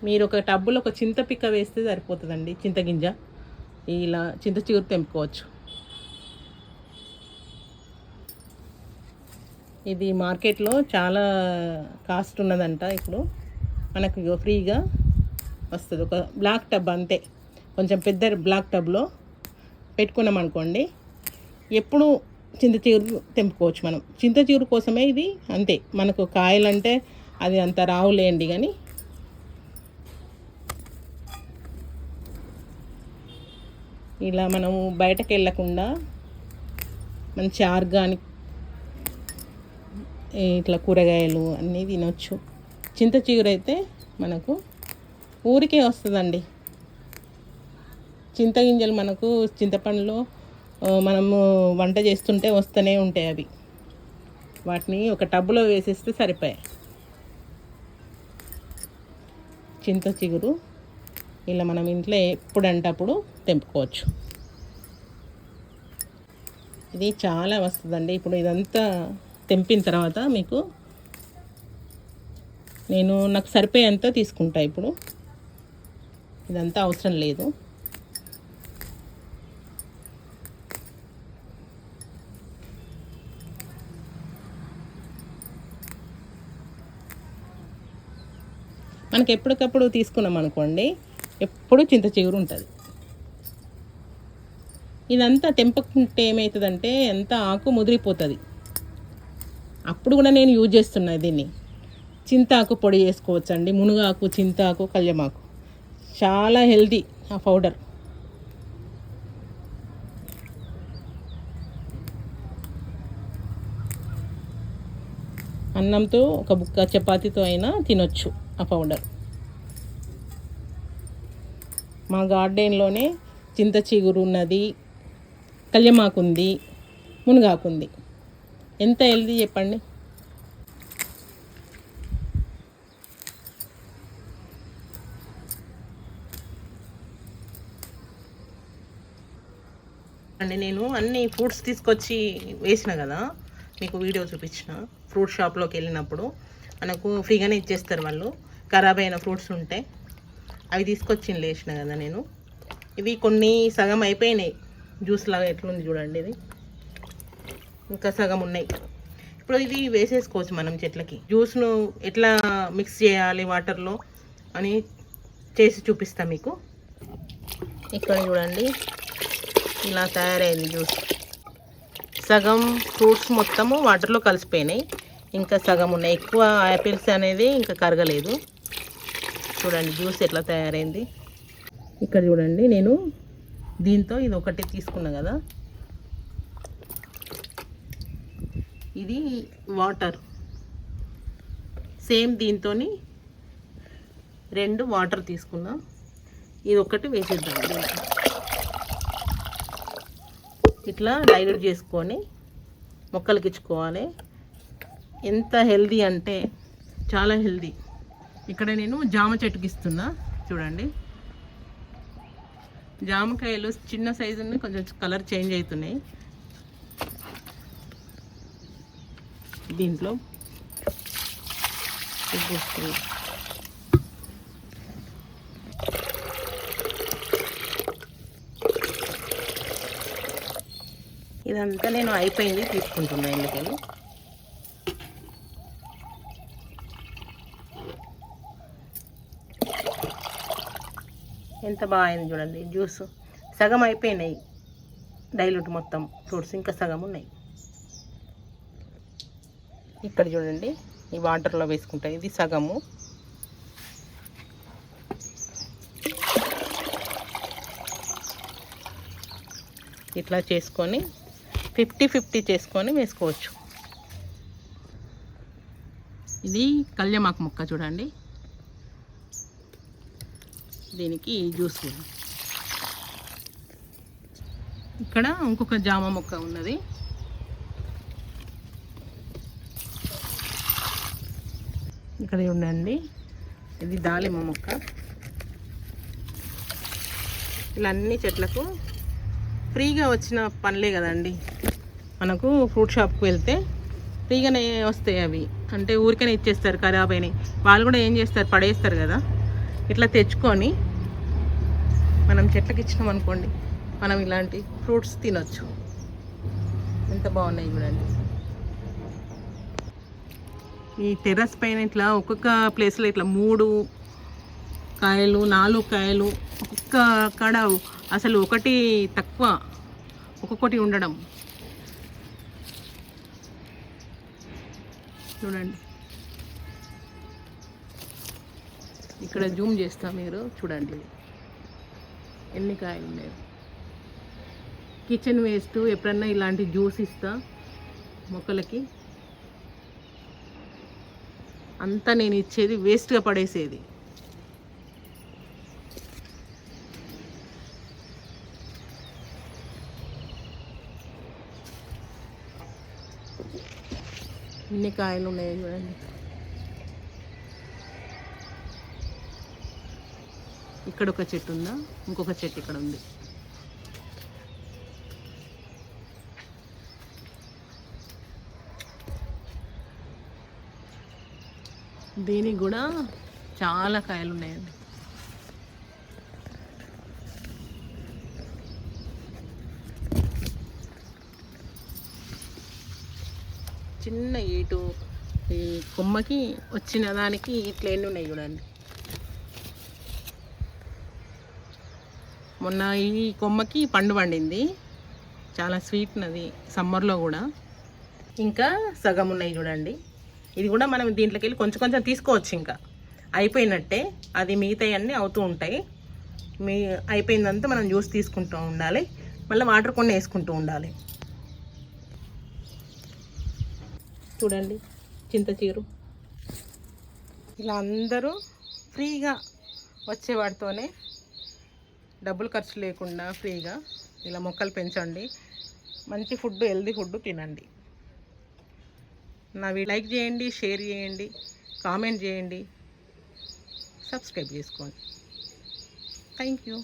మీరు ఒక టబ్బులో ఒక చింతపిక్క వేస్తే సరిపోతుందండి. చింతగింజ ఇలా చింత చిగురు తెంపుకోవచ్చు. ఇది మార్కెట్లో చాలా కాస్ట్ ఉన్నదంట. ఇప్పుడు మనకు ఫ్రీగా వస్తుంది. ఒక బ్లాక్ టబ్ అంతే, కొంచెం పెద్ద బ్లాక్ టబ్లో పెట్టుకున్నాం అనుకోండి, ఎప్పుడు చింత చిగురు తెంపుకోవచ్చు మనం. చింత చిగురు కోసమే ఇది. అంతే, మనకు కాయలంటే అది అంత రావులేండి, కానీ ఇలా మనము బయటకు వెళ్ళకుండా మంచి ఆర్గానిక్ ఇట్లా కూరగాయలు అన్నీ తినొచ్చు. చింత చిగురు అయితే మనకు ఊరికే వస్తుందండి. చింతగింజలు మనకు చింతపండులో మనము వంట చేస్తుంటే వస్తూనే ఉంటాయి. అవి వాటిని ఒక టబ్బులో వేసేస్తే సరిపోయాయి. చింత చిగురు ఇలా మనం ఇంట్లో ఎప్పుడంటే అప్పుడు తెంపుకోవచ్చు. ఇది చాలా వస్తుందండి. ఇప్పుడు ఇదంతా తెంపిన తర్వాత మీకు నాకు సరిపోయేంత తీసుకుంటా. ఇప్పుడు ఇదంతా అవసరం లేదు. మనకి ఎప్పటికప్పుడు తీసుకున్నాం అనుకోండి, ఎప్పుడు చింత చిగురు ఉంటుంది. ఇదంతా తెంపకుంటే ఏమవుతుందంటే ఎంత ఆకు ముదిరిపోతుంది. అప్పుడు కూడా నేను యూజ్ చేస్తున్నా దీన్ని. చింతాకు పొడి చేసుకోవచ్చండి. మునగాకు, చింతాకు, కళ్యమాకు చాలా హెల్తీ ఆ పౌడర్. అన్నంతో ఒక బుక్క చపాతీతో అయినా తినొచ్చు ఆ పౌడర్. మా గార్డెన్లోనే చింత చిగురు ఉన్నది, కళ్యమాకు ఉంది, మునగాకు ఉంది. ఎంత హెల్తీ చెప్పండి. అండి నేను అన్ని ఫ్రూట్స్ తీసుకొచ్చి వేసిన కదా, మీకు వీడియో చూపించిన. ఫ్రూట్ షాప్లోకి వెళ్ళినప్పుడు మనకు ఫ్రీగానే ఇచ్చేస్తారు వాళ్ళు. ఖరాబ్ అయిన ఫ్రూట్స్ ఉంటే అవి తీసుకొచ్చి వేసిన కదా నేను. ఇవి కొన్ని సగం అయిపోయినాయి. జ్యూస్ లాగా ఎట్లుంది చూడండి, ఇది ఇంకా సగం ఉన్నాయి. ఇప్పుడు ఇది వేసేసుకోవచ్చు మనం చెట్లకి. జ్యూస్ను ఎట్లా మిక్స్ చేయాలి వాటర్లో అని చేసి చూపిస్తాం మీకు. ఇక్కడ చూడండి, ఇలా తయారైంది జ్యూస్. సగం ఫ్రూట్స్ మొత్తము వాటర్లో కలిసిపోయినాయి, ఇంకా సగం ఉన్నాయి. ఎక్కువ యాపిల్స్ అనేది ఇంకా కరగలేదు. చూడండి జ్యూస్ ఎట్లా తయారైంది. ఇక్కడ చూడండి, నేను దీంతో ఇది ఒకటి తీసుకున్నా కదా, ఇది వాటర్. సేమ్ దీంతో 2 వాటర్ తీసుకున్నా. ఇది ఒకటి వేసేద్దాం. ఇట్లా డైల్యూట్ చేసుకొని మొక్కలకి ఇచ్చుకోవాలి. ఎంత హెల్దీ అంటే చాలా హెల్దీ. ఇక్కడ నేను జామ చెట్టుకి ఇస్తున్నా. చూడండి, జామకాయలు చిన్న సైజు ఉన్నాయి, కొంచెం కలర్ చేంజ్ అవుతున్నాయి. దీంట్లో ఇదంతా నేను అయిపోయింది తీసుకుంటున్నా. ఎందుకని ఎంత బాగా అయింది చూడండి జ్యూస్. సగం అయిపోయినాయి డైల్యూట్ మొత్తం ఫ్రూట్స్, ఇంకా సగం ఉన్నాయి. ఇక్కడ చూడండి, ఈ వాటర్లో వేసుకుంటాయి. ఇది సగము. ఇట్లా చేసుకొని 50-50 చేసుకొని వేసుకోవచ్చు. ఇది కళ్యమాకు ముక్క చూడండి, దీనికి జ్యూస్. ఇక్కడ ఇంకొక జామ మొక్క ఉన్నది. ఇక్కడ ఉండండి, ఇది దాలిమ్మ మొక్క. ఇలా అన్ని చెట్లకు ఫ్రీగా వచ్చిన పనులే కదండి. మనకు ఫ్రూట్ షాప్కి వెళ్తే ఫ్రీగానే వస్తాయి అవి. అంటే ఊరికనే ఇచ్చేస్తారు, ఖరాబ్ అయినాయి. వాళ్ళు కూడా ఏం చేస్తారు, పడేస్తారు కదా. ఇట్లా తెచ్చుకొని మనం చెట్లకి ఇచ్చినాం అనుకోండి, మనం ఇలాంటి ఫ్రూట్స్ తినొచ్చు. ఎంత బాగున్నాయి చూడండి. ఈ టెర్రస్ పైన ఇట్లా ఒక్కొక్క ప్లేస్లో ఇట్లా 3 కాయలు 4 కాయలు, ఒక్కొక్క కాడ అసలు ఒకటి తక్కువ, ఒక్కొక్కటి ఉండడం చూడండి. ఇక్కడ జూమ్ చేస్తా, మీరు చూడండి ఎన్ని కాయలు ఉన్నాయి. కిచెన్ వేస్ట్ ఎప్పుడన్నా ఇలాంటి జ్యూస్ ఇస్తా మొక్కలకి. అంతా నేను ఇచ్చేది వేస్ట్గా పడేసేది. ఇన్ని కాయలు ఉన్నాయి చూడండి. ఇక్కడ ఒక చెట్టు ఉందా, ఇంకొక చెట్టు ఇక్కడ ఉంది. దీనికి కూడా చాలా కాయలు ఉన్నాయండి. చిన్న ఇటు ఈ కొమ్మకి వచ్చిన దానికి ఇట్లా ఎన్ని ఉన్నాయి చూడండి. మొన్న ఈ కొమ్మకి పండు పండింది, చాలా స్వీట్ నది సమ్మర్లో కూడా. ఇంకా సగం ఉన్నాయి చూడండి. ఇది కూడా మనం దీంట్లోకి వెళ్ళి కొంచెం కొంచెం తీసుకోవచ్చు. ఇంకా అయిపోయినట్టే, అది మిగతాయి అన్నీ అవుతూ ఉంటాయి. అయిపోయిందంతా మనం జ్యూస్ తీసుకుంటూ ఉండాలి, మళ్ళీ వాటర్ కొన్ని వేసుకుంటూ ఉండాలి. చూడండి చింతచీరు. ఇలా అందరూ ఫ్రీగా వచ్చేవాడితోనే, డబ్బులు ఖర్చు లేకుండా ఫ్రీగా ఇలా మొక్కలు పెంచండి. మంచి ఫుడ్, హెల్దీ ఫుడ్ తినండి. నా లైక్ చేయండి, షేర్ చేయండి, కామెంట్ చేయండి, సబ్స్క్రైబ్ చేసుకోండి. Thank you.